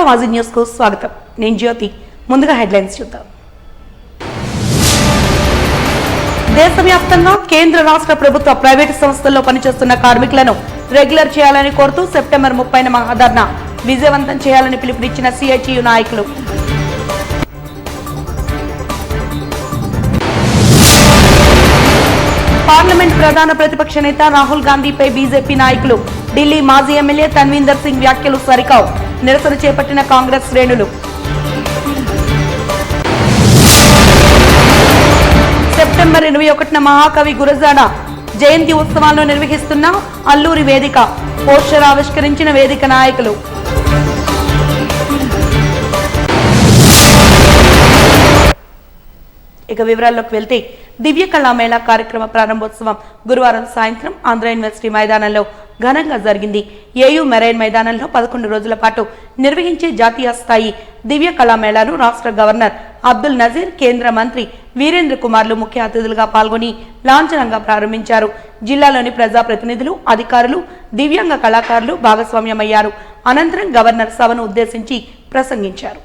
Amaravati news కు స్వాగతం. నేను జ్యోతి. ముందుగా హెడ్లైన్స్ చూద్దాం. దేశవ్యాప్తంగా కేంద్ర రాష్ట్ర ప్రభుత్వ ప్రైవేటు సంస్థల్లో పనిచేస్తున్న కార్మికులను రెగ్యులర్ చేయాలని కోరుతూ సెప్టెంబర్ 30న మహాధర్నా విజయవంతం చేయాలని పిలుపునిచ్చిన సిఐటియు నాయకులు. పార్లమెంట్ ప్రధాన ప్రతిపక్ష నేత రాహుల్ గాంధీపై బీజేపీ నాయకులు, ఢిల్లీ మాజీ ఎమ్మెల్యే తన్వీందర్ సింగ్ వ్యాఖ్యలు సరికావు, నిరసన చేపట్టిన కాంగ్రెస్ శ్రేణులు. సెప్టెంబర్ 21న మహాకవి గురజాడ జయంతి ఉత్సవాలను నిర్వహిస్తున్న అల్లూరి వేదిక, పోస్టర్ ఆవిష్కరించిన వేదిక నాయకులు. ఇక వివరాల్లోకి వెళ్తే దివ్య కళామేళా కార్యక్రమ ప్రారంభోత్సవం గురువారం సాయంత్రం ఆంధ్ర యూనివర్సిటీ మైదానంలో ఘనంగా జరిగింది. ఏయూ మెరైన్ మైదానంలో 11 రోజుల పాటు నిర్వహించే జాతీయ స్థాయి దివ్య కళామేళాను రాష్ట్ర గవర్నర్ అబ్దుల్ నజీర్, కేంద్ర మంత్రి వీరేంద్ర కుమార్లు ముఖ్య అతిథులుగా పాల్గొని లాంఛనంగా ప్రారంభించారు. జిల్లాలోని ప్రజాప్రతినిధులు, అధికారులు, దివ్యాంగ కళాకారులు భాగస్వామ్యమయ్యారు. అనంతరం గవర్నర్ సభను ఉద్దేశించి ప్రసంగించారు.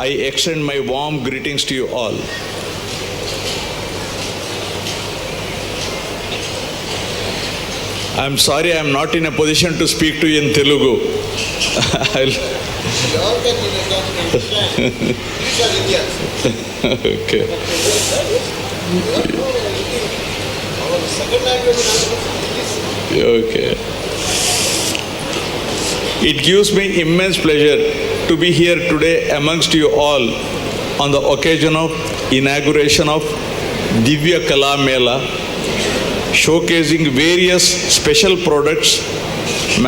I extend my warm greetings to you all. I'm sorry I'm not in a position to speak to you in Telugu. Okay. Okay. It gives me immense pleasure to be here today amongst you all on the occasion of inauguration of Divya Kala Mela, showcasing various special products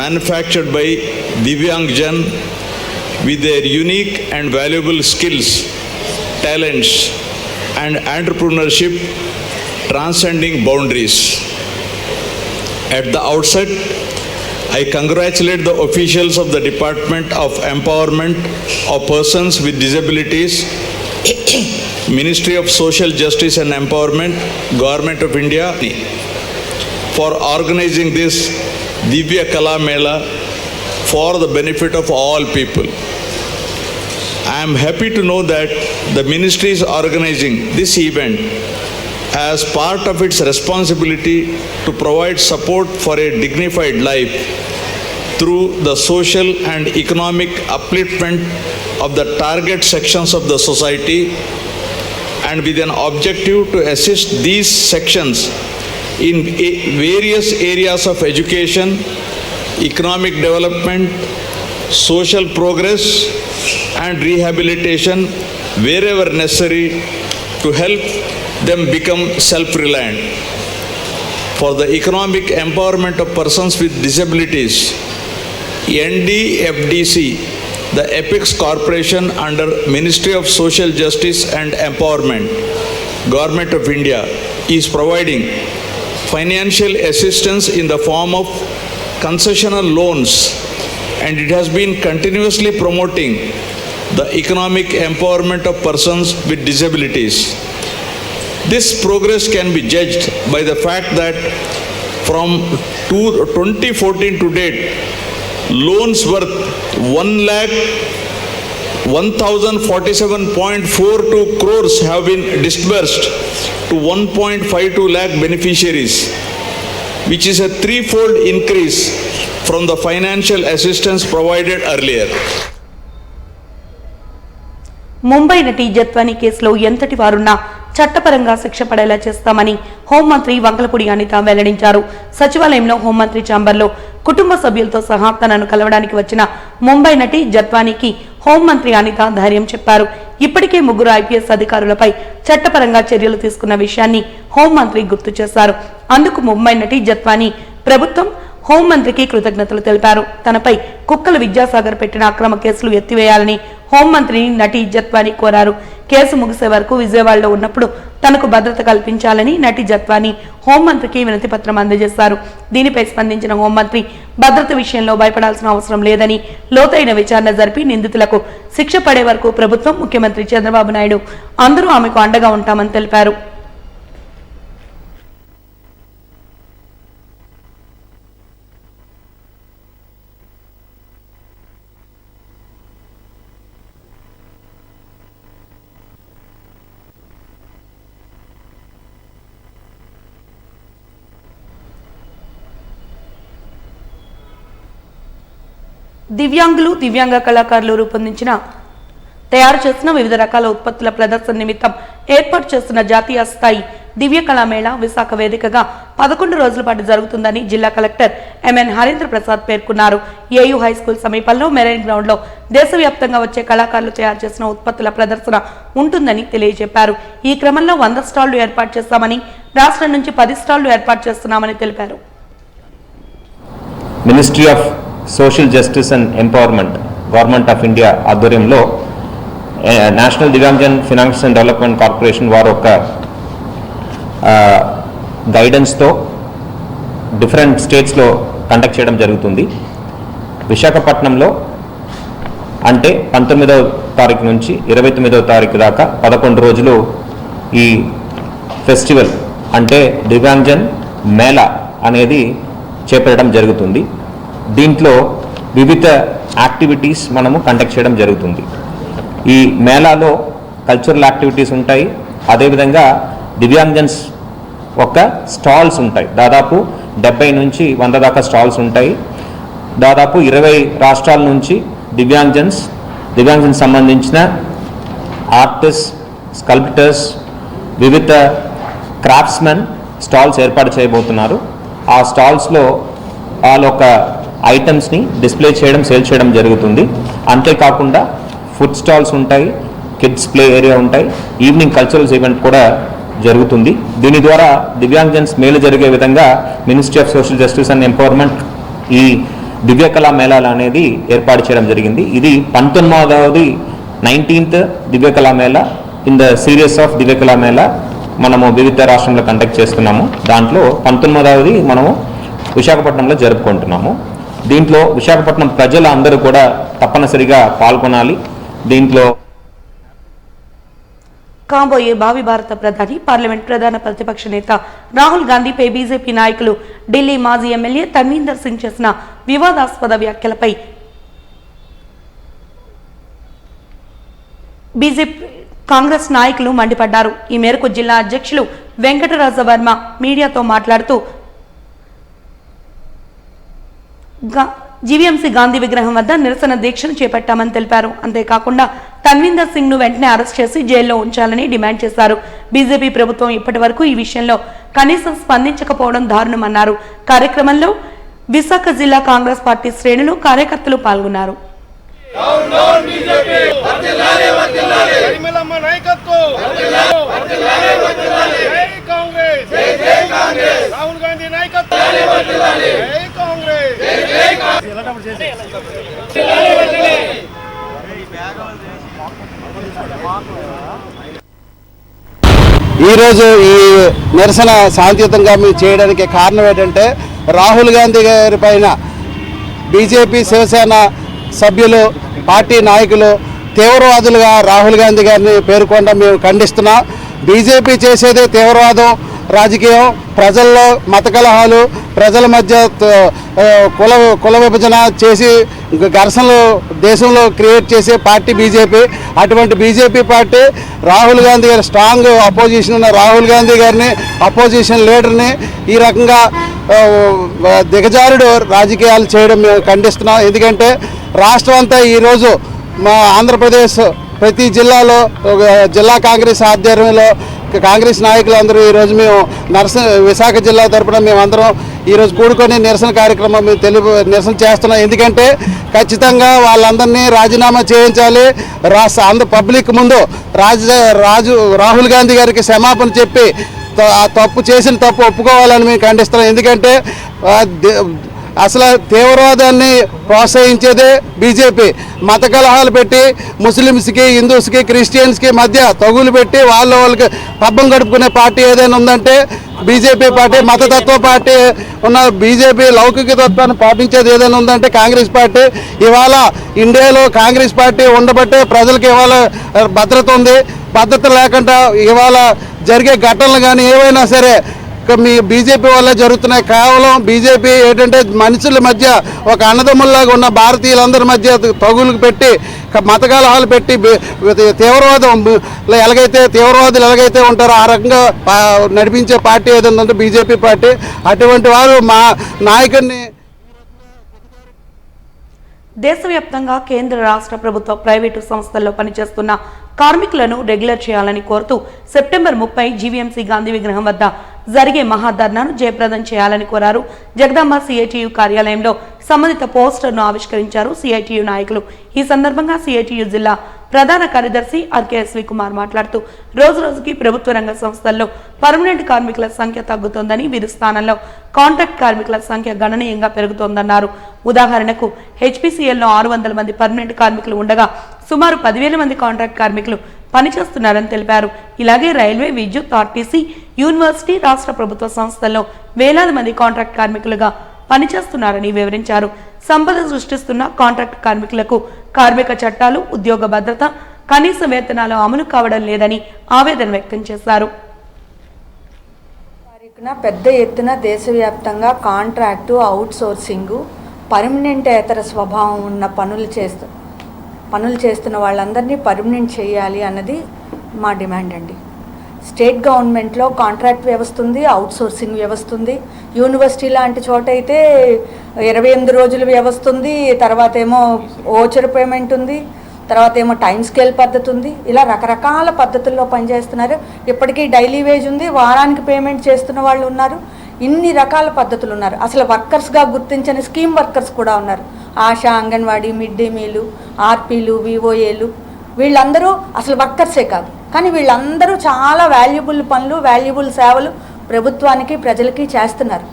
manufactured by Divyangjan with their unique and valuable skills, talents and entrepreneurship transcending boundaries. At the outset, I congratulate the officials of the Department of Empowerment of Persons with Disabilities, Ministry of Social Justice and Empowerment, Government of India, for organizing this Divya Kala Mela for the benefit of all people. I am happy to know that the ministry is organizing this event as part of its responsibility to provide support for a dignified life through the social and economic upliftment of the target sections of the society, and with an objective to assist these sections in various areas of education, economic development, social progress and rehabilitation wherever necessary to help them become self-reliant. For the economic empowerment of persons with disabilities, NDFDC, the Apex Corporation under Ministry of Social Justice and Empowerment, Government of India, is providing financial assistance in the form of concessional loans, and it has been continuously promoting the economic empowerment of persons with disabilities. This progress can be judged by the fact that from 2014 to date, loans worth 1,147.42 crores have been disbursed to 1.52 lakh beneficiaries, which is a threefold increase from the financial assistance provided earlier. Mumbai నటి జత్వానీ కేసులో ఎంతటి వారున్నా చట్టపరంగా శిక్ష పడేలా చేస్తామని హోంమంత్రి వంకలపూడి అనిత వెల్లడించారు. సచివాలయంలో హోంమంత్రి ఛాంబర్లో కుటుంబ సభ్యులతో సహా తనను కలవడానికి వచ్చిన ముంబై నటి జత్వానీకి హోంమంత్రి అనిత ధైర్యం చెప్పారు. ఇప్పటికే 3 ఐపీఎస్ అధికారులపై చట్టపరంగా చర్యలు తీసుకున్న విషయాన్ని హోంమంత్రి గుర్తు చేశారు. అందుకు ముంబై నటి జత్వానీ ప్రభుత్వం, హోంమంత్రికి కృతజ్ఞతలు తెలిపారు. తనపై కుక్కల విద్యాసాగర్ పెట్టిన అక్రమ కేసులు ఎత్తివేయాలని హోంమంత్రిని నటి జత్వానీ కోరారు. కేసు ముగిసే వరకు విజయవాడలో ఉన్నప్పుడు తనకు భద్రత కల్పించాలని నటి జత్వానీ హోంమంత్రికి వినతి పత్రం అందజేశారు. దీనిపై స్పందించిన హోంమంత్రి భద్రత విషయంలో భయపడాల్సిన అవసరం లేదని, లోతైన విచారణ జరిపి నిందితులకు శిక్ష పడే వరకు ప్రభుత్వం, ముఖ్యమంత్రి చంద్రబాబు నాయుడు అందరూ ఆమెకు అండగా ఉంటామని తెలిపారు. దివ్యాంగులు దివ్యాంగ కళాకారులు రూపొందించిన తయారు చేసిన వివిధ రకాల ఉత్పత్తుల ప్రదర్శన నిమిత్తం ఏర్పాటు చేస్తున్న జాతీయ స్థాయి దివ్య కళామేళా విశాఖ వేదికగా 11 రోజుల పాటు జరుగుతుందని జిల్లా కలెక్టర్ ఎంఎన్ హరీంద్ర ప్రసాద్ పేర్కొన్నారు. ఏయూ హైస్కూల్ సమీపంలో మెరైన్ గ్రౌండ్ లో దేశవ్యాప్తంగా వచ్చే కళాకారులు తయారు చేసిన ఉత్పత్తుల ప్రదర్శన ఉంటుందని తెలియజెప్పారు. ఈ క్రమంలో 100 స్టాళ్లు ఏర్పాటు చేస్తామని, రాష్ట్రం నుంచి 10 స్టాళ్లు ఏర్పాటు చేస్తున్నామని తెలిపారు. Ministry of Social Justice and Empowerment Government of India ఆధ్వర్యంలో National Divyangjan Finance and Development Corporation వారు ఒక గైడెన్స్తో డిఫరెంట్ స్టేట్స్లో కండక్ట్ చేయడం జరుగుతుంది. విశాఖపట్నంలో అంటే 19వ తారీఖు నుంచి 29వ తారీఖు దాకా 11 రోజులు ఈ ఫెస్టివల్ అంటే దివ్యాంగజన్ మేళా అనేది చేపట్టడం జరుగుతుంది. దీంట్లో వివిధ యాక్టివిటీస్ మనము కండక్ట్ చేయడం జరుగుతుంది. ఈ మేళాలో కల్చరల్ యాక్టివిటీస్ ఉంటాయి. అదేవిధంగా దివ్యాంగజన్స్ ఒక స్టాల్స్ ఉంటాయి. దాదాపు 70 నుంచి 100 దాకా స్టాల్స్ ఉంటాయి. దాదాపు 20 రాష్ట్రాల నుంచి దివ్యాంగజన్స్ సంబంధించిన ఆర్టిస్ట్, స్కల్ప్టర్స్, వివిధ క్రాఫ్ట్స్మెన్ స్టాల్స్ ఏర్పాటు చేయబోతున్నారు. ఆ స్టాల్స్లో వాళ్ళ ఒక ఐటమ్స్ని డిస్ప్లే చేయడం, సేల్ చేయడం జరుగుతుంది. అంతేకాకుండా ఫుడ్ స్టాల్స్ ఉంటాయి, కిడ్స్ ప్లే ఏరియా ఉంటాయి, ఈవినింగ్ కల్చరల్స్ ఈవెంట్ కూడా జరుగుతుంది. దీని ద్వారా దివ్యాంగజన్స్ మేలు జరిగే విధంగా ministry of Social Justice and empowerment ఈ దివ్య కళా మేళాలు అనేది ఏర్పాటు చేయడం జరిగింది. ఇది 19వ 19th Divya Kala Mela in the series of Divya Kala Mela మనము వివిధ రాష్ట్రంలో కండక్ట్ చేస్తున్నాము. దాంట్లో 19వ మనము విశాఖపట్నంలో జరుపుకుంటున్నాము. దీంట్లో విశాఖపట్నం ప్రజలు అందరూ కూడా తప్పనిసరిగా పాల్గొనాలి. దీంట్లో కాబోయే భావి భారత ప్రధాని, పార్లమెంట్ ప్రధాన ప్రతిపక్ష నేత రాహుల్ గాంధీపై బీజేపీ నాయకులు, ఢిల్లీ మాజీ ఎమ్మెల్యే తన్వీందర్ సింగ్ చేసిన వివాదాస్పద వ్యాఖ్యలపై బీజేపీ కాంగ్రెస్ నాయకులు మండిపడ్డారు. ఈ మేరకు జిల్లా అధ్యక్షులు వెంకటరాజవర్మ మీడియాతో మాట్లాడుతూ జీవీఎంసీ గాంధీ విగ్రహం వద్ద నిరసన దీక్షను చేపట్టామని తెలిపారు. అంతేకాకుండా తన్వీందర్ సింగ్ ను వెంటనే అరెస్ట్ చేసి జైల్లో ఉంచాలని డిమాండ్ చేశారు. బీజేపీ ప్రభుత్వం ఇప్పటి వరకు ఈ విషయంలో కనీసం స్పందించకపోవడం దారుణమన్నారు. కార్యక్రమంలో విశాఖ జిల్లా కాంగ్రెస్ పార్టీ శ్రేణులు, కార్యకర్తలు పాల్గొన్నారు. ఈరోజు ఈ నిరసన శాంతియుతంగా మేము చేయడానికి కారణం ఏంటంటే, రాహుల్ గాంధీ గారి పైన బీజేపీ, శివసేన సభ్యులు, పార్టీ నాయకులు తీవ్రవాదులుగా రాహుల్ గాంధీ గారిని పేర్కొనడం మేము ఖండిస్తున్నాం. బీజేపీ చేసేదే తీవ్రవాదం రాజకీయం, ప్రజల్లో మత కలహాలు, ప్రజల మధ్య కుల విభజన చేసి ఘర్షణలు దేశంలో క్రియేట్ చేసే పార్టీ బీజేపీ. అటువంటి బీజేపీ పార్టీ రాహుల్ గాంధీ గారి స్ట్రాంగ్ అపోజిషన్ ఉన్న రాహుల్ గాంధీ గారిని, అపోజిషన్ లీడర్ని ఈ రకంగా దిగజారుడు రాజకీయాలు చేయడం మేము ఖండిస్తున్నాం. ఎందుకంటే రాష్ట్రం అంతా ఈరోజు మా ఆంధ్రప్రదేశ్ ప్రతి జిల్లాలో జిల్లా కాంగ్రెస్ ఆధ్వర్యంలో కాంగ్రెస్ నాయకులు అందరూ ఈరోజు మేము విశాఖ జిల్లా తరపున మేమందరం ఈరోజు కూడుకొని నిరసన కార్యక్రమం మేము నిరసన చేస్తున్నాం. ఎందుకంటే ఖచ్చితంగా వాళ్ళందరినీ రాజీనామా చేయించాలి. పబ్లిక్ ముందు రాహుల్ గాంధీ గారికి క్షమాపణ చెప్పి తప్పు చేసిన తప్పు ఒప్పుకోవాలని మేము ఖండిస్తున్నాం. ఎందుకంటే అసలు తీవ్రవాదాన్ని ప్రోత్సహించేదే బీజేపీ. మత కలహాలు పెట్టి ముస్లిమ్స్కి, హిందూస్కి, క్రిస్టియన్స్కి మధ్య తగులు పెట్టి వాళ్ళకి పబ్బం గడుపుకునే పార్టీ ఏదైనా ఉందంటే బీజేపీ పార్టీ. మతతత్వ పార్టీ ఉన్న బీజేపీ లౌకిక తత్వాన్ని పాటించేది ఏదైనా ఉందంటే కాంగ్రెస్ పార్టీ. ఇవాళ ఇండియాలో కాంగ్రెస్ పార్టీ ఉండబట్టే ప్రజలకు ఇవాళ భద్రత ఉంది. భద్రత లేకుండా ఇవాళ జరిగే ఘటనలు కానీ ఏవైనా సరే మీ బీజేపీ వల్ల జరుగుతున్నాయి. కేవలం బీజేపీ ఏంటంటే మనుషుల మధ్య ఒక అన్నదమ్ముల్లాగా ఉన్న భారతీయులందరి మధ్య తగులు పెట్టి, మత కలహాలు పెట్టి తీవ్రవాదులు ఎలాగైతే ఉంటారో ఆ రకంగా నడిపించే పార్టీ ఏదంటే బీజేపీ పార్టీ. అటువంటి వారు మా నాయకుడిని దేశవ్యాప్తంగా కేంద్ర రాష్ట్ర ప్రభుత్వ ప్రైవేటు సంస్థల్లో పనిచేస్తున్న కార్మికులను రెగ్యులర్ చేయాలని కోరుతూ సెప్టెంబర్ 30 జీవీఎంసీ గాంధీ విగ్రహం వద్ద జరిగే మహాధర్నాను జయప్రదం చేయాలని కోరారు. జగదాంబ సిఐటియు కార్యాలయంలో సంబంధిత పోస్టర్ను ఆవిష్కరించారు సిఐటియు నాయకులు. ఈ సందర్భంగా సిఐటియు జిల్లా ప్రధాన కార్యదర్శి ఆర్కేఎస్వి కుమార్ మాట్లాడుతూ రోజురోజుకి ప్రభుత్వ రంగ సంస్థల్లో పర్మనెంట్ కార్మికుల సంఖ్య తగ్గుతోందని, వీరి స్థానంలో కాంట్రాక్ట్ కార్మికుల సంఖ్య గణనీయంగా పెరుగుతోందన్నారు. ఉదాహరణకు హెచ్పిసిఎల్లో 600 మంది పర్మనెంట్ కార్మికులు ఉండగా సుమారు 10,000 మంది కాంట్రాక్ట్ కార్మికులు పనిచేస్తున్నారని తెలిపారు. ఇలాగే రైల్వే, విద్యుత్, ఆర్టీసీ, యూనివర్సిటీ, రాష్ట్ర ప్రభుత్వ సంస్థల్లో వేలాది మంది కాంట్రాక్ట్ కార్మికులుగా పనిచేస్తున్నారని వివరించారు. సంపద సృష్టిస్తున్న కాంట్రాక్ట్ కార్మికులకు కార్మిక చట్టాలు, ఉద్యోగ భద్రత, కనీస వేతనాలు అమలు కావడం లేదని ఆవేదన వ్యక్తం చేశారు. పెద్ద ఎత్తున దేశవ్యాప్తంగా కాంట్రాక్టు, అవుట్ సోర్సింగు, పర్మనెంటేతర స్వభావం ఉన్న పనులు చేస్తున్న వాళ్ళందరినీ పర్మనెంట్ చేయాలి అన్నది మా డిమాండ్ అండి. స్టేట్ గవర్నమెంట్లో కాంట్రాక్ట్ వ్యవస్థ ఉంది, అవుట్ సోర్సింగ్ వ్యవస్థ ఉంది. యూనివర్సిటీ లాంటి చోట అయితే 28 రోజుల వ్యవస్థ ఉంది, తర్వాత ఏమో ఓచర్ పేమెంట్ ఉంది, తర్వాత ఏమో టైం స్కేల్ పద్ధతి ఉంది. ఇలా రకరకాల పద్ధతుల్లో పనిచేస్తున్నారు. ఇప్పటికీ డైలీ వేజ్ ఉంది, వారానికి పేమెంట్ చేస్తున్న వాళ్ళు ఉన్నారు. ఇన్ని రకాల పద్ధతులు ఉన్నారు. అసలు వర్కర్స్గా గుర్తించని స్కీమ్ వర్కర్స్ కూడా ఉన్నారు. ఆశా, అంగన్వాడీ, మిడ్ డే మీలు, ఆర్పీలు, విఓఏలు, వీళ్ళందరూ అసలు వర్కర్సే కాదు. కానీ వీళ్ళందరూ చాలా వాల్యుబుల్ పనులు, వాల్యుబుల్ సేవలు ప్రభుత్వానికి, ప్రజలకి చేస్తున్నారు.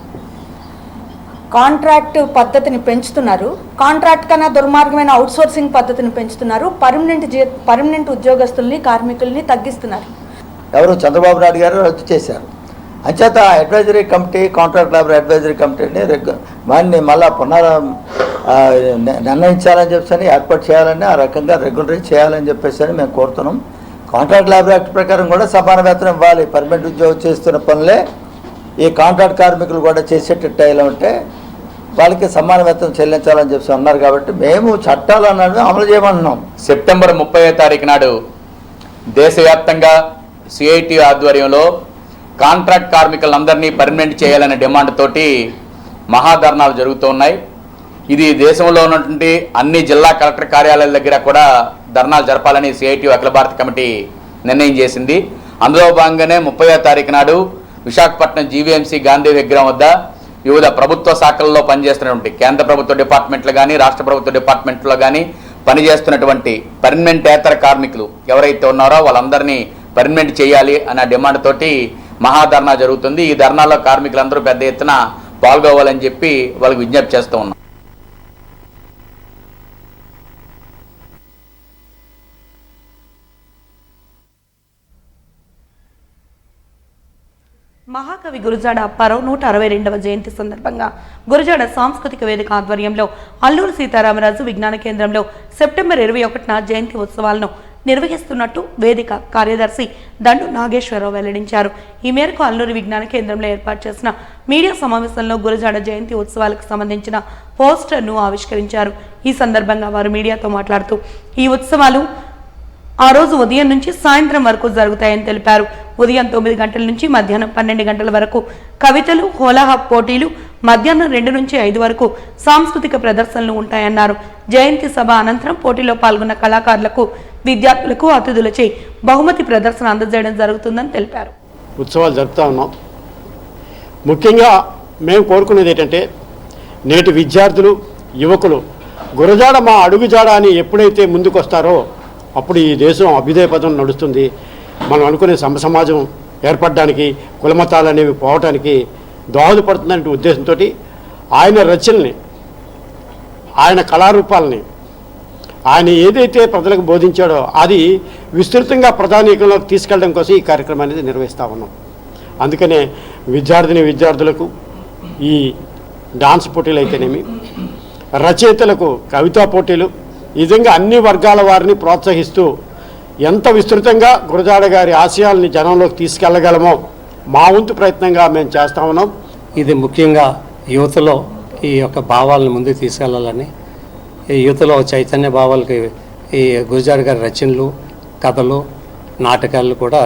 కాంట్రాక్ట్ పద్ధతిని పెంచుతున్నారు. కాంట్రాక్ట్ కన్నా దుర్మార్గమైన అవుట్సోర్సింగ్ పద్ధతిని పెంచుతున్నారు. పర్మనెంట్ ఉద్యోగస్తుల్ని, కార్మికుల్ని తగ్గిస్తున్నారు. ఎవరు చంద్రబాబు నాయుడు గారు రద్దు చేశారు. అంచేత advisory committee, contract labour advisory కమిటీని మళ్ళీ నిర్ణయించాలని చెప్పేసి ఏర్పాటు చేయాలని, ఆ రకంగా రెగ్యులరైజ్ చేయాలని చెప్పేసి మేము కోరుతున్నాం. కాంట్రాక్ట్ లేబర్ యాక్ట్ ప్రకారం కూడా సమాన వేతనం ఇవ్వాలి. పర్మనెంట్ ఉద్యోగం చేస్తున్న పనులే ఈ కాంట్రాక్ట్ కార్మికులు కూడా చేసేటట్టు ఎలా ఉంటే వాళ్ళకి సమాన వేతనం చెల్లించాలని చెప్పి అన్నారు. కాబట్టి మేము చట్టాలు అన్నది అమలు చేయమంటున్నాం. సెప్టెంబర్ 30వ తారీఖు నాడు దేశవ్యాప్తంగా సిఐటి ఆధ్వర్యంలో కాంట్రాక్ట్ కార్మికులందరినీ పర్మనెంట్ చేయాలనే డిమాండ్ తోటి మహాధర్నాలు జరుగుతున్నాయి. ఇది దేశంలో ఉన్నటువంటి అన్ని జిల్లా కలెక్టర్ కార్యాలయాల దగ్గర కూడా ధర్నాలు జరపాలని సిఐటి అఖిల భారత కమిటీ నిర్ణయం చేసింది. అందులో భాగంగానే 30వ తారీఖు నాడు విశాఖపట్నం జీవీఎంసీ గాంధీ విగ్రహం వద్ద వివిధ ప్రభుత్వ శాఖల్లో పనిచేస్తున్నటువంటి కేంద్ర ప్రభుత్వ డిపార్ట్మెంట్లు కానీ, రాష్ట్ర ప్రభుత్వ డిపార్ట్మెంట్లో కానీ పనిచేస్తున్నటువంటి పర్మనెంటేతర కార్మికులు ఎవరైతే ఉన్నారో వాళ్ళందరినీ పర్మనెంట్ చేయాలి అన్న డిమాండ్ తోటి మహాధర్నా జరుగుతుంది. ఈ ధర్నాలో కార్మికులందరూ పెద్ద ఎత్తున పాల్గొవాలని చెప్పి వాళ్ళకి విజ్ఞప్తి చేస్తూ ఉన్నాం. మహాకవి గురజాడ అప్పారావు 162వ జయంతి సందర్భంగా గురజాడ సాంస్కృతిక వేదిక ఆధ్వర్యంలో అల్లూరు సీతారామరాజు విజ్ఞాన కేంద్రంలో సెప్టెంబర్ 21న జయంతి ఉత్సవాలను నిర్వహిస్తున్నట్టు వేదిక కార్యదర్శి దండు నాగేశ్వరరావు వెల్లడించారు. ఈ మేరకు అల్లూరు విజ్ఞాన కేంద్రంలో ఏర్పాటు చేసిన మీడియా సమావేశంలో గురజాడ జయంతి ఉత్సవాలకు సంబంధించిన పోస్టర్ను ఆవిష్కరించారు. ఈ సందర్భంగా వారు మీడియాతో మాట్లాడుతూ ఈ ఉత్సవాలు ఆ రోజు ఉదయం నుంచి సాయంత్రం వరకు జరుగుతాయని తెలిపారు. ఉదయం 9 గంటల నుంచి మధ్యాహ్నం 12 గంటల వరకు కవితలు, హోలాహ పోటీలు, మధ్యాహ్నం 2 నుంచి 5 వరకు సాంస్కృతిక ప్రదర్శనలు ఉంటాయన్నారు. జయంతి సభ అనంతరం పోటీలో పాల్గొన్న కళాకారులకు, విద్యార్థులకు అతిథులచే బహుమతి ప్రదర్శన అందజేయడం జరుగుతుందని తెలిపారు. ఉత్సవాలు జరుపుతా ఉన్నాం. ముఖ్యంగా మేము కోరుకునేది ఏంటంటే నేటి విద్యార్థులు, యువకులు గురజాడ మా అడుగుజాడ అని ఎప్పుడైతే ముందుకొస్తారో అప్పుడు ఈ దేశం అభ్యుదయ పదం నడుస్తుంది. మనం అనుకునే సమాజం ఏర్పడడానికి, కులమతాలు అనేవి పోవటానికి దోహదపడుతుందనే ఉద్దేశంతో ఆయన రచనల్ని, ఆయన కళారూపాలని, ఆయన ఏదైతే ప్రజలకు బోధించాడో అది విస్తృతంగా ప్రధానికంలోకి తీసుకెళ్ళడం కోసం ఈ కార్యక్రమం అనేది నిర్వహిస్తూ ఉన్నాం. అందుకనే విద్యార్థులకు ఈ డాన్స్ పోటీలు అయితేనేమి, రచయితలకు కవితా పోటీలు, ఈ విధంగా అన్ని వర్గాల వారిని ప్రోత్సహిస్తూ ఎంత విస్తృతంగా గురజాడ గారి ఆశయాల్ని జనంలోకి తీసుకెళ్ళగలమో మా వంతు ప్రయత్నంగా మేము చేస్తూ ఉన్నాం. ఇది ముఖ్యంగా యువతలో ఈ యొక్క భావాలను ముందుకు తీసుకెళ్లాలని, ఈ యువతలో చైతన్య భావాలకి ఈ గురజాడ గారి రచనలు, కథలు, నాటకాలు కూడా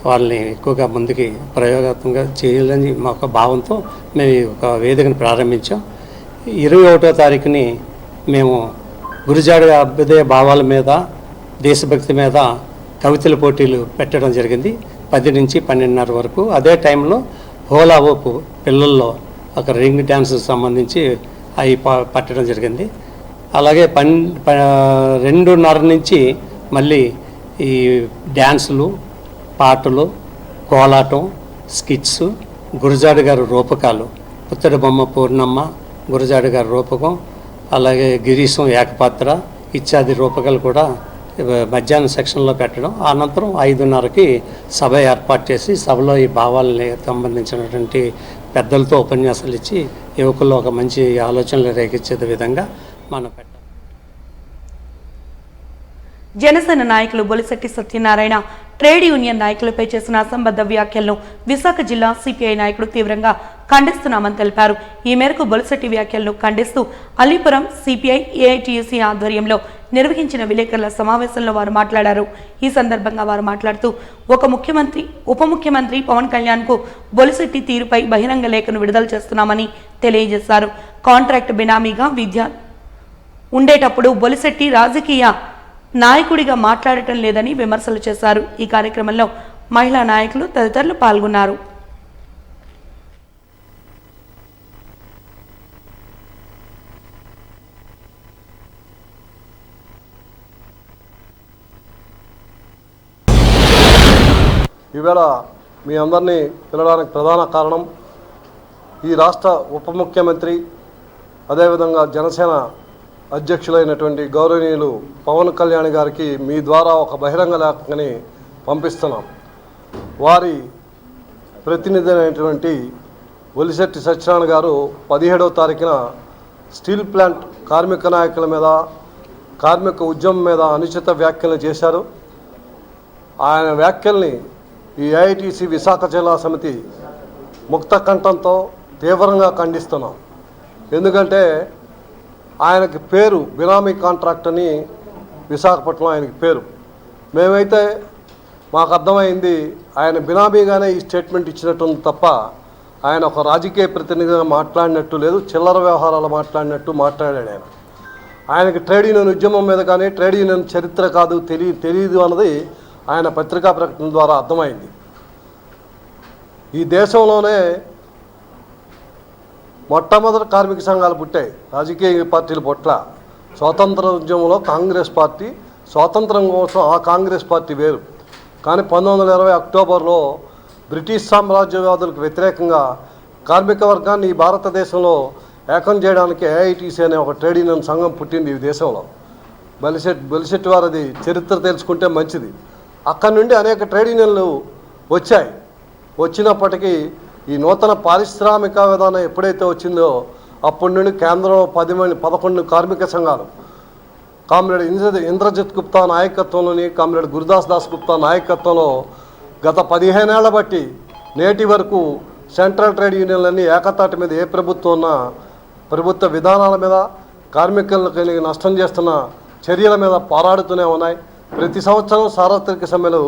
వాళ్ళని ఎక్కువగా ముందుకి ప్రయోగాత్మకంగా చేయాలని మా ఒక భావంతో మేము ఒక వేదికను ప్రారంభించాం. 21వ తారీఖుని మేము గురుజాడ అభ్యుదయ భావాల మీద, దేశభక్తి మీద కవితల పోటీలు పెట్టడం జరిగింది 10 నుంచి 12:30 వరకు. అదే టైంలో హోలా ఓపు పిల్లల్లో ఒక రింగ్ డ్యాన్స్ సంబంధించి అవి పట్టడం జరిగింది. అలాగే 2:30 నుంచి మళ్ళీ ఈ డ్యాన్సులు, పాటలు, కోలాటం, స్కిట్స్, గురజాడ గారి రూపకాలు, పుత్తడి బొమ్మ పూర్ణమ్మ, గురజాడ గారి రూపకం, అలాగే గిరీశం ఏకపాత్ర ఇత్యాది రూపకాలు కూడా మధ్యాహ్నం సెక్షన్లో పెట్టడం. అనంతరం 5:30కి సభ ఏర్పాటు చేసి సభలో ఈ భావాలని సంబంధించినటువంటి పెద్దలతో ఉపన్యాసాలు ఇచ్చి యువకుల్లో ఒక మంచి ఆలోచనలు రేకెచ్చే విధంగా మనం పెట్టాం. జనసేన నాయకులు బొలిశెట్టి సత్యనారాయణ ట్రేడ్ యూనియన్ నాయకులపై చేసిన అసంబద్ధ వ్యాఖ్యలను విశాఖ జిల్లా సిపిఐ నాయకుడు తీవ్రంగా ఖండిస్తున్నామని తెలిపారు. ఈ మేరకు బొలిశెట్టి వ్యాఖ్యలను ఖండిస్తూ అలీపురం సిపిఐ ఏఐటియుసి ఆధ్వర్యంలో నిర్వహించిన విలేకరుల సమావేశంలో వారు మాట్లాడారు. ఈ సందర్భంగా వారు మాట్లాడుతూ ఉప ముఖ్యమంత్రి పవన్ కళ్యాణ్కు బొలిశెట్టి తీరుపై బహిరంగ లేఖను విడుదల చేస్తున్నామని తెలియజేశారు. కాంట్రాక్ట్ బినామీగా విద్య ఉండేటప్పుడు బొలిశెట్టి రాజకీయ నాయకుడిగా మాట్లాడటం లేదని విమర్శలు చేశారు. ఈ కార్యక్రమంలో మహిళా నాయకులు తదితరులు పాల్గొన్నారు. ఈవేళ మీ అందరినీ పిలవడానికి ప్రధాన కారణం ఈ రాష్ట్ర ఉప ముఖ్యమంత్రి అదేవిధంగా జనసేన అధ్యక్షులైనటువంటి గౌరవనీయులు పవన్ కళ్యాణ్ గారికి మీ ద్వారా ఒక బహిరంగ లేఖని పంపిస్తున్నాం. వారి ప్రతినిధి అయినటువంటి బొలిశెట్టి సత్యనారాయణ గారు 17వ తారీఖున స్టీల్ ప్లాంట్ కార్మిక నాయకుల మీద, కార్మిక ఉద్యమం మీద అనుచిత వ్యాఖ్యలు చేశారు. ఆయన వ్యాఖ్యల్ని ఈ ఏఐటిసి విశాఖ జిల్లా సమితి ముక్త కంఠంతో తీవ్రంగా ఖండిస్తున్నాం. ఎందుకంటే ఆయనకి పేరు బినామీ కాంట్రాక్ట్ అని విశాఖపట్నం ఆయనకి పేరు. మేమైతే మాకు అర్థమైంది ఆయన బినామీగానే ఈ స్టేట్మెంట్ ఇచ్చినట్టుంది తప్ప ఆయన ఒక రాజకీయ ప్రతినిధిగా మాట్లాడినట్టు లేదు, చిల్లర వ్యవహారాలు మాట్లాడినట్టు మాట్లాడాడు ఆయన. ఆయనకి ట్రేడ్ యూనియన్ ఉద్యమం మీద కానీ ట్రేడ్ యూనియన్ చరిత్ర కాదు తెలియదు అన్నది ఆయన పత్రికా ప్రకటన ద్వారా అర్థమైంది. ఈ దేశంలోనే మొట్టమొదటి కార్మిక సంఘాలు పుట్టాయి, రాజకీయ పార్టీలు పుట్ల. స్వాతంత్ర ఉద్యమంలో కాంగ్రెస్ పార్టీ, స్వాతంత్రం కోసం ఆ కాంగ్రెస్ పార్టీ వేరు. కానీ 1920 అక్టోబర్లో బ్రిటిష్ సామ్రాజ్యవాదులకు వ్యతిరేకంగా కార్మిక వర్గాన్ని ఈ భారతదేశంలో ఏకం చేయడానికి ఏఐటిసి అనే ఒక ట్రేడ్ యూనియన్ సంఘం పుట్టింది ఈ దేశంలో. బొలిశెట్టి వారిది చరిత్ర తెలుసుకుంటే మంచిది. అక్కడి నుండి అనేక ట్రేడ్ యూనియన్లు వచ్చాయి. వచ్చినప్పటికీ ఈ నూతన పారిశ్రామిక విధానం ఎప్పుడైతే వచ్చిందో అప్పటి నుండి కేంద్రంలో 11 కార్మిక సంఘాలు కామ్రేడ్ ఇంద్రజిత్ గుప్తా నాయకత్వంలోని కామ్రేడ్ గురుదాస్ దాస్ గుప్తా నాయకత్వంలో గత 15 ఏళ్ల బట్టి నేటి వరకు సెంట్రల్ ట్రేడ్ యూనియన్లన్నీ ఏకతాటి మీద ఏ ప్రభుత్వం ఉన్నా ప్రభుత్వ విధానాల మీద, కార్మికులకు నష్టం చేస్తున్న చర్యల మీద పోరాడుతూనే ఉన్నాయి. ప్రతి సంవత్సరం సార్వత్రిక సమ్మెలు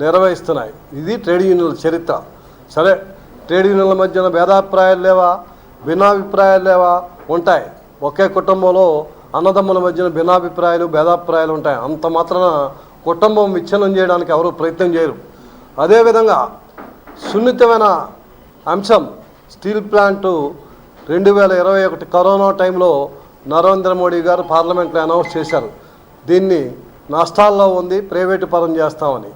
నిర్వహిస్తున్నాయి. ఇది ట్రేడ్ యూనియన్ల చరిత్ర. సరే, ట్రేడ్ యూనియన్ల మధ్యన భేదాభిప్రాయాలు లేవా, భిన్నాభిప్రాయాలు లేవా? ఉంటాయి. ఒకే కుటుంబంలో అన్నదమ్ముల మధ్యన భిన్నాభిప్రాయాలు, భేదాభిప్రాయాలు ఉంటాయి. అంత మాత్రాన కుటుంబం విచ్ఛిన్నం చేయడానికి ఎవరు ప్రయత్నం చేయరు. అదేవిధంగా సున్నితమైన అంశం స్టీల్ ప్లాంటు 2021 కరోనా టైంలో నరేంద్ర మోడీ గారు పార్లమెంట్లో అనౌన్స్ చేశారు, దీన్ని నష్టాల్లో ఉంది, ప్రైవేటు పరం చేస్తామని.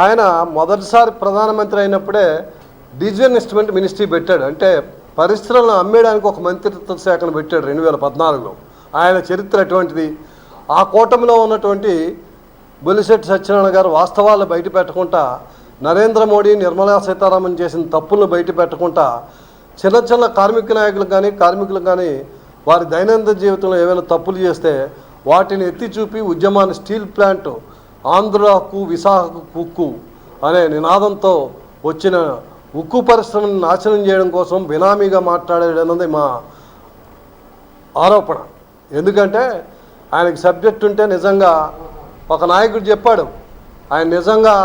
ఆయన మొదటిసారి ప్రధానమంత్రి అయినప్పుడే డిజిటల్ ఇన్వెస్ట్మెంట్ మినిస్ట్రీ పెట్టాడు. అంటే పరిశ్రమలను అమ్మేయడానికి ఒక మంత్రిత్వ శాఖను పెట్టాడు 2014లో. ఆయన చరిత్ర అటువంటిది. ఆ కూటమిలో ఉన్నటువంటి బొలిశెట్టి సత్యనారాయణ గారు వాస్తవాలు బయట పెట్టకుండా, నరేంద్ర మోడీ, నిర్మలా సీతారామన్ చేసిన తప్పులను బయట పెట్టకుండా, చిన్న చిన్న కార్మిక నాయకులకు కానీ కార్మికులకు కానీ వారి దైనందిన జీవితంలో ఏమైనా తప్పులు చేస్తే వాటిని ఎత్తి చూపి ఉద్యమాన్ని స్టీల్ ప్లాంట్ ఆంధ్రాకు విశాఖకు ఉక్కు అనే నినాదంతో వచ్చిన ఉక్కు పరిశ్రమను నాశనం చేయడం కోసం బినామీగా మాట్లాడేదన్నది మా ఆరోపణ. ఎందుకంటే ఆయనకి సబ్జెక్ట్ ఉంటే నిజంగా ఒక నాయకుడు చెప్పాడు, ఆయన నిజంగా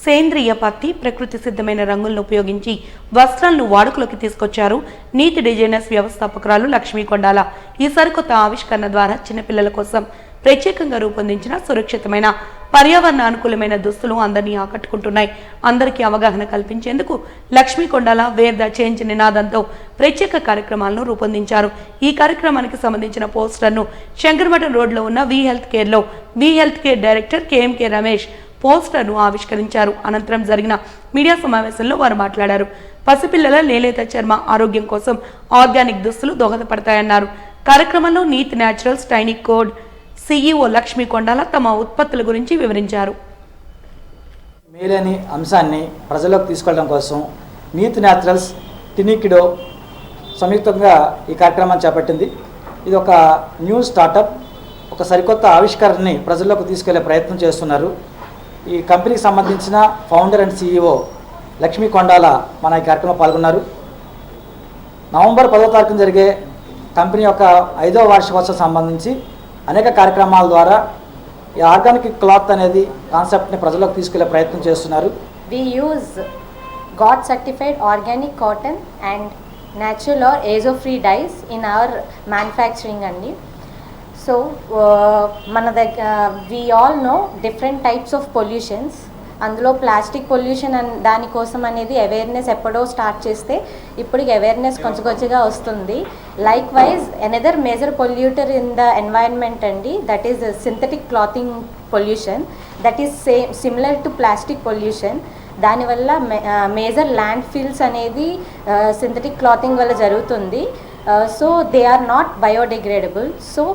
సేంద్రియ పత్తి, ప్రకృతి సిద్ధమైన రంగులను ఉపయోగించి వస్త్రాలను వాడుకలోకి తీసుకొచ్చారు నీతి డిజైనర్స్ వ్యవస్థాపకురాలు లక్ష్మీ కొండాల. ఈ సరికొత్త ఆవిష్కరణ ద్వారా చిన్నపిల్లల కోసం ప్రత్యేకంగా రూపొందించిన సురక్షితమైన, పర్యావరణ అనుకూలమైన దుస్తులు అందరినీ ఆకట్టుకుంటున్నాయి. అందరికీ అవగాహన కల్పించేందుకు Lakshmi Kondala wear the change నినాదంతో ప్రత్యేక కార్యక్రమాలను రూపొందించారు. ఈ కార్యక్రమానికి సంబంధించిన పోస్టర్ను శంకరమఠం రోడ్లో ఉన్న V Health Care director KMK Ramesh పోస్టర్ను ఆవిష్కరించారు. అనంతరం జరిగిన మీడియా సమావేశంలో వారు మాట్లాడారు. పసిపిల్లల లేలేత చర్మ ఆరోగ్యం కోసం ఆర్గానిక్ దుస్తులు దోహదపడతాయన్నారు. కార్యక్రమంలో Neeth Naturals Tiny Code CEO Lakshmi Kondala తమ ఉత్పత్తుల గురించి వివరించారు. మేలైన అంశాన్ని ప్రజల్లోకి తీసుకెళ్లడం కోసం నీత్ న్యాచురల్స్ టినికిడో సంయుక్తంగా ఈ కార్యక్రమాన్ని చేపట్టింది. ఇది ఒక న్యూ స్టార్టప్, ఒక సరికొత్త ఆవిష్కరణని ప్రజల్లోకి తీసుకెళ్లే ప్రయత్నం చేస్తున్నారు. ఈ కంపెనీకి సంబంధించిన founder and CEO Lakshmi Kondala మన ఈ కార్యక్రమంలో పాల్గొన్నారు. నవంబర్ 10వ తారీఖున జరిగే కంపెనీ యొక్క 5వ వార్షికోత్సవం సంబంధించి అనేక కార్యక్రమాల ద్వారా ఈ ఆర్గానిక్ క్లాత్ అనేది కాన్సెప్ట్ని ప్రజల్లోకి తీసుకెళ్లే ప్రయత్నం చేస్తున్నారు. We use God certified organic cotton and natural or azo-free dyes in our manufacturing andi. So mana we all know different types of pollutions. అందులో ప్లాస్టిక్ పొల్యూషన్ దానికోసం అనేది అవేర్నెస్ ఎప్పుడో స్టార్ట్ చేస్తే ఇప్పటికి అవేర్నెస్ కొంచెంగా వస్తుంది. Likewise another major polluter in the environment అండి, that is synthetic clothing pollution, that is similar to plastic pollution. దానివల్ల మేజర్ ల్యాండ్ ఫిల్స్ అనేది సింథటిక్ క్లాతింగ్ వల్ల జరుగుతుంది. So they are not biodegradable. So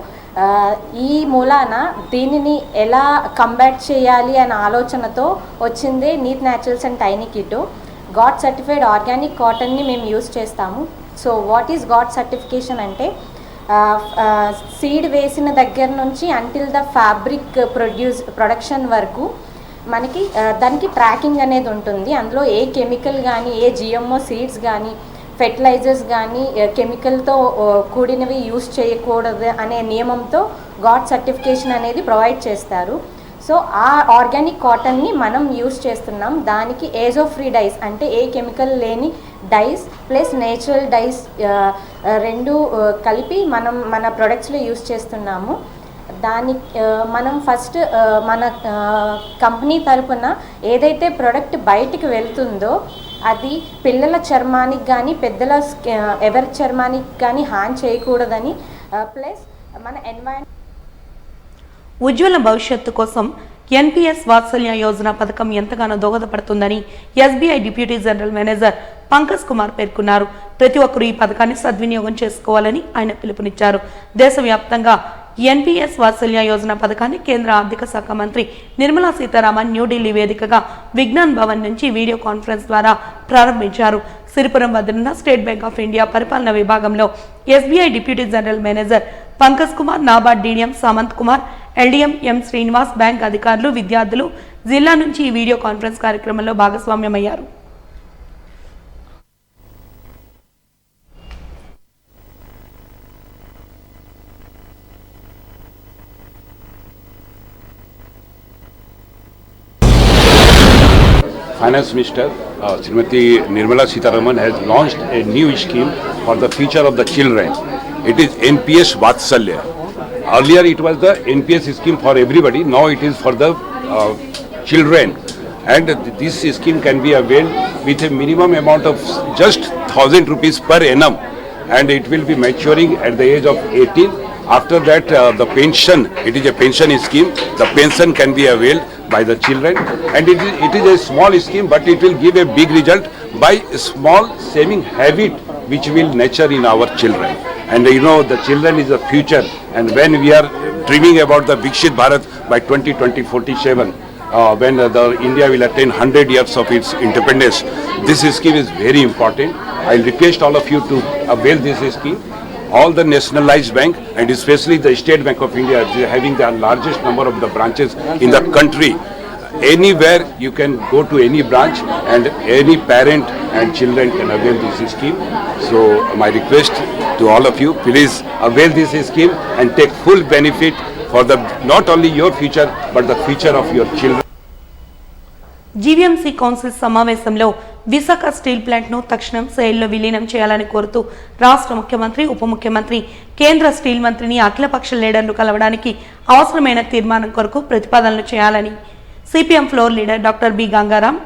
ఈ మూలాన దీనిని ఎలా కంబాట్ చేయాలి అనే ఆలోచనతో వచ్చిందే Neeth Naturals and Tiny Kito. గాడ్ సర్టిఫైడ్ ఆర్గానిక్ కాటన్ని మేము యూస్ చేస్తాము. సో వాట్ ఈస్ గాడ్ సర్టిఫికేషన్ అంటే సీడ్ వేసిన దగ్గర నుంచి అంటిల్ ద ఫ్యాబ్రిక్ ప్రొడక్షన్ వరకు మనకి దానికి ట్రాకింగ్ అనేది ఉంటుంది. అందులో ఏ కెమికల్ కానీ, ఏ GMO సీడ్స్ కానీ, ఫెర్టిలైజర్స్ కానీ కెమికల్తో కూడినవి యూస్ చేయకూడదు అనే నియమంతో గాడ్ సర్టిఫికేషన్ అనేది ప్రొవైడ్ చేస్తారు. సో ఆ ఆర్గానిక్ కాటన్ని మనం యూస్ చేస్తున్నాం. దానికి ఏజో ఫ్రీ డైస్ అంటే ఏ కెమికల్ లేని డైస్ ప్లస్ నేచురల్ డైస్ రెండు కలిపి మనం మన ప్రొడక్ట్స్లో యూస్ చేస్తున్నాము. మనం ఫస్ట్ మన కంపెనీ తరపున ఏదైతే ప్రోడక్ట్ బయటికి వెళ్తుందో అది పిల్లల చర్మానికి కానీ పెద్దల ఎవరి చర్మానికి కానీ హాని చేయకూడదని, ప్లస్ మన ఎన్వైరన్మెంట్ ఉజ్వల భవిష్యత్తు కోసం NPS వాత్సల్య యోజన పథకం ఎంతగానో దోహదపడుతుందని SBI deputy general manager Pankaj Kumar పేర్కొన్నారు. ప్రతి ఒక్కరూ ఈ పథకాన్ని సద్వినియోగం చేసుకోవాలని ఆయన పిలుపునిచ్చారు. దేశవ్యాప్తంగా NPS వాత్సల్య యోజన పథకాన్ని కేంద్ర ఆర్థిక శాఖ మంత్రి నిర్మలా సీతారామన్ న్యూఢిల్లీ వేదికగా విజ్ఞాన్ భవన్ నుంచి వీడియో కాన్ఫరెన్స్ ద్వారా ప్రారంభించారు. సిరిపురం వద్దనున్న స్టేట్ బ్యాంక్ ఆఫ్ ఇండియా పరిపాలన విభాగంలో SBI deputy general manager Pankaj Kumar, NABARD DDM Samanth Kumar, LDM M Srinivas, bank అధికారులు, విద్యార్థులు జిల్లా నుంచి ఈ వీడియో కాన్ఫరెన్స్ కార్యక్రమంలో భాగస్వామ్యమయ్యారు. Finance Minister Srimati Nirmala Sitharaman has launched a new scheme for the future of the children. It is NPS Vatsalya. Earlier it was the NPS scheme for everybody, now it is for the children. And this scheme can be availed with a minimum amount of just 1,000 rupees per annum, and it will be maturing at the age of 18. After that the pension, it is a pension scheme, the pension can be availed by the children, and it is a small scheme but it will give a big result by small saving habit which will nurture in our children. And you know, the children is the future, and when we are dreaming about the Vikshit Bharat by 2047, when the India will attain 100 years of its independence, this scheme is very important. I request all of you to avail this scheme. All the nationalized bank and especially the State Bank of India having the largest number of the branches in the country. Anywhere you can go to any branch and any parent and children can avail this scheme. So my request to all of you, please avail this scheme and take full benefit for the not only your future but the future of your children. GVMC council సమావేశంలో Visakha steel ప్లాంట్ను తక్షణం సెయిల్లో విలీనం చేయాలని కోరుతూ రాష్ట్ర ముఖ్యమంత్రి, ఉప ముఖ్యమంత్రి, కేంద్ర స్టీల్ మంత్రిని అఖిలపక్ష లీడర్లు కలవడానికి అవసరమైన తీర్మానం కొరకు ప్రతిపాదనలు చేయాలని CPM floor leader doctor B Gangaram,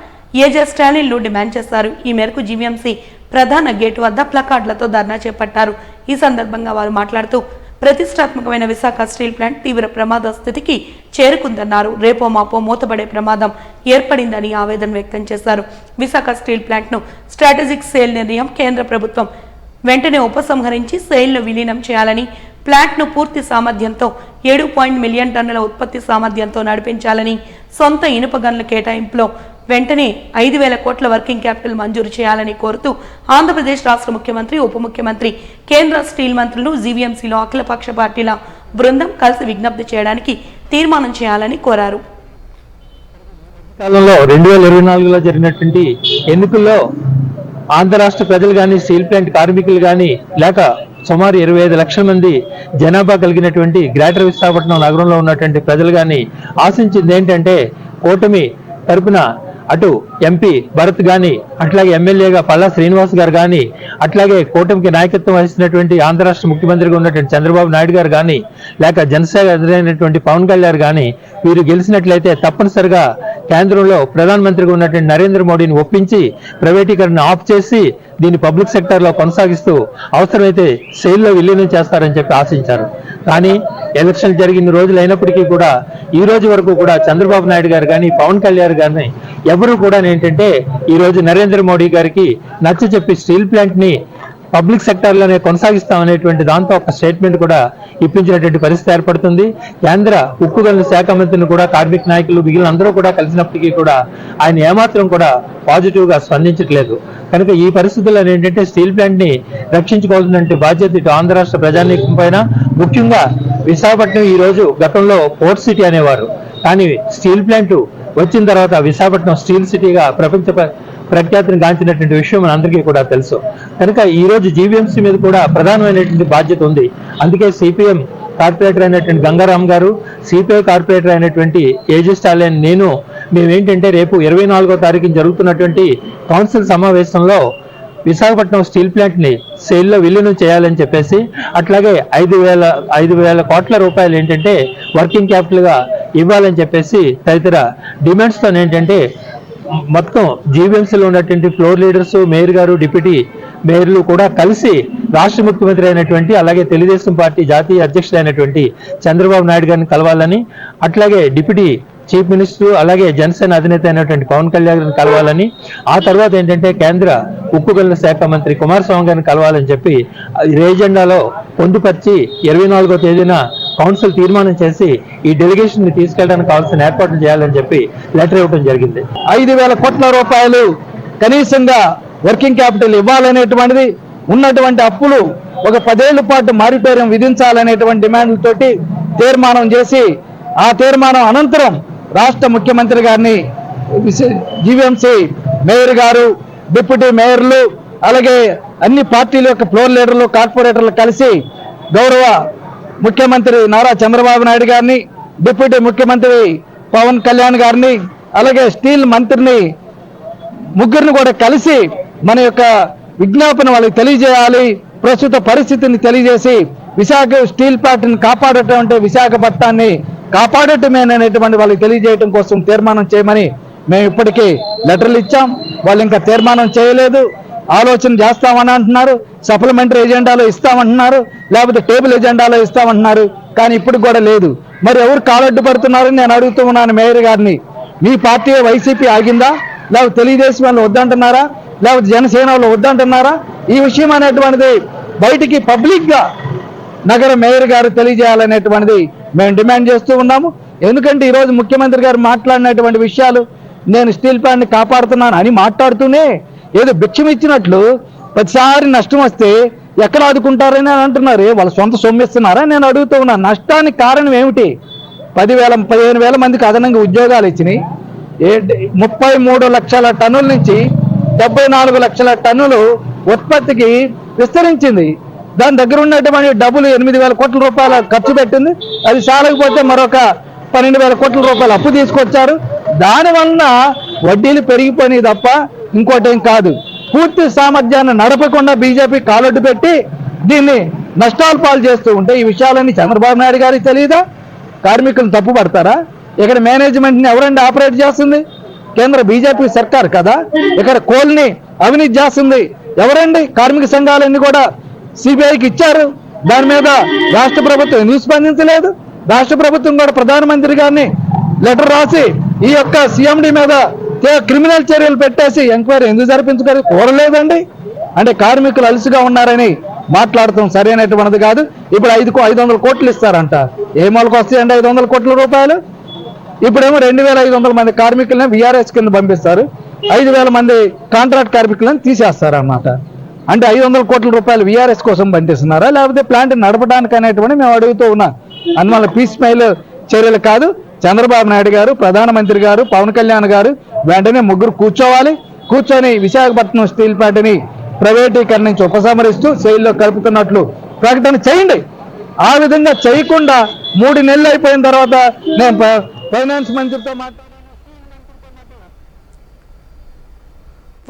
AJ స్టాలిన్లు డిమాండ్ చేశారు. ఈ మేరకు జీవీఎంసీ ప్రధాన గేటు వద్ద ప్లకార్డులతో ధర్నా చేపట్టారు. ఈ సందర్భంగా వారు మాట్లాడుతూ ప్రతిష్టాత్మకమైన విశాఖ స్టీల్ ప్లాంట్ తీవ్ర ప్రమాద స్థితికి చేరుకుందన్నారు. రేపో మాపో మూతపడే ప్రమాదం ఏర్పడిందని ఆవేదన వ్యక్తం చేశారు. విశాఖ స్టీల్ ప్లాంట్ను స్ట్రాటజిక్ సేల్ నిర్ణయం కేంద్ర ప్రభుత్వం వెంటనే ఉపసంహరించి సెయిల్లో విలీనం చేయాలని, ప్లాంట్ను పూర్తి సామర్థ్యంతో 7 మిలియన్ టన్నుల ఉత్పత్తి సామర్థ్యంతో నడిపించాలని, సొంత ఇనుప గనుల కేటాయింపులో వెంటనే 5,000 కోట్ల వర్కింగ్ క్యాపిటల్ మంజూరు చేయాలని కోరుతూ ఆంధ్రప్రదేశ్ రాష్ట్ర ముఖ్యమంత్రి, ఉప ముఖ్యమంత్రి, కేంద్ర స్టీల్ మంత్రులు, జీవీఎంసీలో అఖిలపక్ష పార్టీల బృందం కలిసి విజ్ఞప్తి చేయడానికి తీర్మానం చేయాలని కోరారు. కాలంలో 2024లో జరిగినటువంటి ఎన్నికల్లో ఆంధ్ర రాష్ట్ర ప్రజలు కానీ, స్టీల్ ప్లాంట్ కార్మికులు కానీ, లేక సుమారు 25 లక్షల మంది జనాభా కలిగినటువంటి గ్రేటర్ విశాఖపట్నం నగరంలో ఉన్నటువంటి ప్రజలు కానీ ఆశించింది ఏంటంటే కూటమి తరపున అటు ఎంపీ భరత్ కానీ, అట్లాగే ఎమ్మెల్యేగా పల్లా శ్రీనివాస్ గారు కానీ, అట్లాగే కూటమికి నాయకత్వం వహిస్తున్నటువంటి ఆంధ్ర రాష్ట్ర ముఖ్యమంత్రిగా ఉన్నటువంటి చంద్రబాబు నాయుడు గారు కానీ, లేక జనసేన అధినేటువంటి పవన్ కళ్యాణ్ కానీ వీరు గెలిచినట్లయితే తప్పనిసరిగా కేంద్రంలో ప్రధానమంత్రిగా ఉన్నటువంటి నరేంద్ర మోడీని ఒప్పించి ప్రైవేటీకరణ ఆఫ్ చేసి దీన్ని పబ్లిక్ సెక్టార్లో కొనసాగిస్తూ అవసరమైతే సెయిల్లో విలీనం చేస్తారని చెప్పి ఆశించారు. కానీ ఎలక్షన్ జరిగిన రోజులు అయినప్పటికీ కూడా ఈ రోజు వరకు కూడా చంద్రబాబు నాయుడు గారు కానీ, పవన్ కళ్యాణ్ గారిని ఎవరు కూడా ఏంటంటే ఈ రోజు నరేంద్ర మోడీ గారికి నచ్చ చెప్పి స్టీల్ ప్లాంట్ ని పబ్లిక్ సెక్టార్లోనే కొనసాగిస్తామనేటువంటి దాంతో ఒక స్టేట్మెంట్ కూడా ఇప్పించినటువంటి పరిస్థితి ఏర్పడుతుంది. కేంద్ర ఉక్కు గనుల శాఖ మంత్రిని కూడా కార్మిక నాయకులు మిగిలిన అందరూ కూడా కలిసినప్పటికీ కూడా ఆయన ఏమాత్రం కూడా పాజిటివ్ గా స్పందించట్లేదు. కనుక ఈ పరిస్థితుల్లో ఏంటంటే స్టీల్ ప్లాంట్ ని రక్షించుకోవాల్సిన బాధ్యత ఇటు ఆంధ్ర రాష్ట్ర ప్రజానీకం పైన, ముఖ్యంగా విశాఖపట్నం ఈ రోజు గతంలో పోర్ట్ సిటీ అనేవారు, కానీ స్టీల్ ప్లాంట్ వచ్చిన తర్వాత విశాఖపట్నం స్టీల్ సిటీగా ప్రపంచ ప్రఖ్యాతిని గాంచినటువంటి విషయం మనందరికీ కూడా తెలుసు. కనుక ఈ రోజు జీవీఎంసీ మీద కూడా ప్రధానమైనటువంటి బాధ్యత ఉంది. అందుకే సిపిఎం కార్పొరేటర్ అయినటువంటి గంగారాం గారు, సిపిఐ కార్పొరేటర్ అయినటువంటి ఏజే స్టాలిన్, మేమేంటంటే రేపు 24వ తారీఖున జరుగుతున్నటువంటి కౌన్సిల్ సమావేశంలో విశాఖపట్నం స్టీల్ ప్లాంట్ ని సెయిల్లో విలీనం చేయాలని చెప్పేసి, అట్లాగే 5,000 కోట్ల రూపాయలు ఏంటంటే వర్కింగ్ క్యాపిటల్ గా ఇవ్వాలని చెప్పేసి తదితర డిమాండ్స్ తో ఏంటంటే మొత్తం జీవీఎంసీలో ఉన్నటువంటి ఫ్లోర్ లీడర్స్, మేయర్ గారు, డిప్యూటీ మేయర్లు కూడా కలిసి రాష్ట్ర ముఖ్యమంత్రి అయినటువంటి అలాగే తెలుగుదేశం పార్టీ జాతీయ అధ్యక్షుడు అయినటువంటి చంద్రబాబు నాయుడు గారిని కలవాలని, అట్లాగే డిప్యూటీ చీఫ్ మినిస్టర్ అలాగే జనసేన అధినేత అయినటువంటి పవన్ కళ్యాణ్ గారిని కలవాలని, ఆ తర్వాత ఏంటంటే కేంద్ర ఉక్కు గనుల శాఖ మంత్రి కుమారస్వామి గారిని కలవాలని చెప్పి ఎజెండాలో పొందుపరిచి 24వ తేదీన కౌన్సిల్ తీర్మానం చేసి ఈ డెలిగేషన్ ని తీసుకెళ్ళడానికి కావాల్సిన ఏర్పాట్లు చేయాలని చెప్పి లెటర్ ఇవ్వడం జరిగింది. 5,000 కోట్ల రూపాయలు కనీసంగా వర్కింగ్ క్యాపిటల్ ఇవ్వాలనేటువంటిది, ఉన్నటువంటి అప్పులు ఒక 10 ఏళ్ల పాటు మారిటోరియం విధించాలనేటువంటి డిమాండ్లతోటి తీర్మానం చేసి, ఆ తీర్మానం అనంతరం రాష్ట్ర ముఖ్యమంత్రి గారిని జీవీఎంసీ మేయర్ గారు, డిప్యూటీ మేయర్లు, అలాగే అన్ని పార్టీల యొక్క ఫ్లోర్ లీడర్లు, కార్పొరేటర్లు కలిసి గౌరవ ముఖ్యమంత్రి నారా చంద్రబాబు నాయుడు గారిని, డిప్యూటీ ముఖ్యమంత్రి పవన్ కళ్యాణ్ గారిని, అలాగే స్టీల్ మంత్రిని ముగ్గురిని కూడా కలిసి మన యొక్క విజ్ఞాపన వాళ్ళకి తెలియజేయాలి. ప్రస్తుత పరిస్థితిని తెలియజేసి విశాఖ స్టీల్ ప్లాంట్ని కాపాడటం అంటే విశాఖపట్నాన్ని కాపాడటమేననేటువంటి వాళ్ళకి తెలియజేయడం కోసం తీర్మానం చేయమని మేము ఇప్పటికీ లెటర్లు ఇచ్చాం. వాళ్ళు ఇంకా తీర్మానం చేయలేదు, ఆలోచన చేస్తామని అంటున్నారు, సప్లిమెంటరీ ఎజెండాలో ఇస్తామంటున్నారు, లేకపోతే టేబుల్ ఎజెండాలో ఇస్తామంటున్నారు, కానీ ఇప్పుడు కూడా లేదు. మరి ఎవరు కాలడ్డు పడుతున్నారని నేను అడుగుతూ ఉన్నాను మేయర్ గారిని. మీ పార్టీ వైసీపీ ఆగిందా, లేకపోతే తెలుగుదేశం వాళ్ళు వద్దంటున్నారా, లేకపోతే జనసేన వాళ్ళు వద్దంటున్నారా? ఈ విషయం అనేటువంటిది బయటికి పబ్లిక్ గా నగర మేయర్ గారు తెలియజేయాలనేటువంటిది మేము డిమాండ్ చేస్తూ ఉన్నాము. ఎందుకంటే ఈరోజు ముఖ్యమంత్రి గారు మాట్లాడినటువంటి విషయాలు, నేను స్టీల్ ప్లాంట్ ని కాపాడుతున్నాను అని మాట్లాడుతూనే ఏదో భిక్షం ఇచ్చినట్లు ప్రతిసారి నష్టం వస్తే ఎక్కడ ఆదుకుంటారని అంటున్నారు. వాళ్ళ సొంత సొమ్మిస్తున్నారా నేను అడుగుతూ ఉన్నాను. నష్టానికి కారణం ఏమిటి? 15,000 మందికి అదనంగా ఉద్యోగాలు ఇచ్చినాయి. 33 లక్షల టన్నుల నుంచి 74 లక్షల టన్నులు ఉత్పత్తికి విస్తరించింది. దాని దగ్గర ఉన్నటువంటి డబ్బులు 8,000 కోట్ల రూపాయల ఖర్చు పెట్టింది. అది చాలకపోతే మరొక 12,000 కోట్ల రూపాయలు అప్పు తీసుకొచ్చారు. దానివల్ల వడ్డీలు పెరిగిపోయినాయి తప్ప ఇంకోటేం కాదు. పూర్తి సామర్థ్యాన్ని నడపకుండా బీజేపీ కాలొడ్డు పెట్టి దీన్ని నష్టాలు పాలు చేస్తూ ఉంటే ఈ విషయాలన్నీ చంద్రబాబు నాయుడు గారికి తెలియదా? కార్మికులను తప్పు పడతారా? ఇక్కడ మేనేజ్మెంట్ని ఎవరండి ఆపరేట్ చేస్తుంది? కేంద్ర బీజేపీ సర్కార్ కదా. ఇక్కడ కోల్ని అవినీతి చేస్తుంది ఎవరండి? కార్మిక సంఘాలన్నీ కూడా సిబిఐకి ఇచ్చారు. దాని మీద రాష్ట్ర ప్రభుత్వం ఎందుకు స్పందించలేదు? రాష్ట్ర ప్రభుత్వం కూడా ప్రధానమంత్రి గారిని లెటర్ రాసి ఈ యొక్క సీఎండి మీద క్రిమినల్ చర్యలు పెట్టేసి ఎంక్వైరీ ఎందుకు జరిపించగలి కోరలేదండి. అంటే కార్మికులు అలసిగా ఉన్నారని మాట్లాడటం సరైనటువంటిది కాదు. ఇప్పుడు 500 కోట్లు ఇస్తారంట. ఏ మూలకు వస్తాయండి 500 కోట్ల రూపాయలు? ఇప్పుడేమో 2500 మంది కార్మికులను విఆర్ఎస్ కింద పంపిస్తారు, 5000 మంది కాంట్రాక్ట్ కార్మికులను తీసేస్తారన్నమాట. అంటే 500 కోట్ల రూపాయలు విఆర్ఎస్ కోసం పంపిస్తున్నారా, లేకపోతే ప్లాంట్ నడపడానికి అనేటువంటి మేము అడుగుతూ ఉన్నాం. అందువల్ల పీస్ మైల్ చర్యలు కాదు. చంద్రబాబు నాయుడు గారు, ప్రధానమంత్రి గారు, పవన్ కళ్యాణ్ గారు వెంటనే ముగ్గురు కూర్చొని విశాఖపట్నం స్టీల్ ప్లాంట్ని ప్రైవేటీకరణ నుంచి ఉపసంహరిస్తూ సెయిల్లో కలుపుతున్నట్లు ప్రకటన చేయండి. ఆ విధంగా చేయకుండా 3 నెలలు అయిపోయిన తర్వాత నేను ఫైనాన్స్ మంత్రితో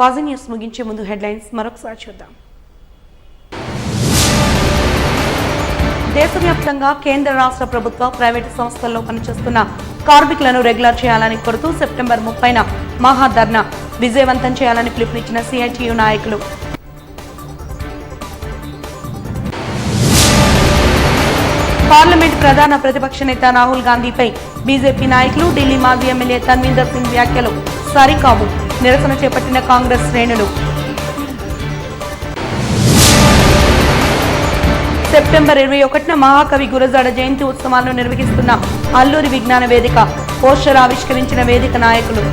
వాజీ న్యూస్ ముగించే ముందు హెడ్లైన్స్ మరొకసారి చూద్దాం. దేశవ్యాప్తంగా కేంద్ర రాష్ట్ర ప్రభుత్వ ప్రైవేటు సంస్థల్లో పనిచేస్తున్న కార్మికులను రెగ్యులర్ చేయాలని కోరుతూ సెప్టెంబర్ 30న మహాధర్నా విజయవంతం చేయాలని పిలుపునిచ్చిన సిఐటియు నాయకులు. పార్లమెంట్ ప్రధాన ప్రతిపక్ష నేత రాహుల్ గాంధీపై బీజేపీ నాయకులు, ఢిల్లీ మాజీ ఎమ్మెల్యే తన్వీందర్ సింగ్ వ్యాఖ్యలు సరికావు, నిరసన చేపట్టిన కాంగ్రెస్ శ్రేణులు. సెప్టెంబర్ 21న మహాకవి గురజాడ జయంతి ఉత్సవాలను నిర్వహిస్తున్న అల్లూరి విజ్ఞాన వేదిక పోస్టర్ ఆవిష్కరించిన వేదిక నాయకులు.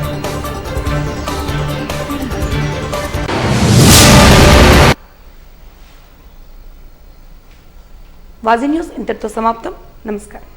వాజీ న్యూస్ ఇంతటితో సమాప్తం. నమస్కారం.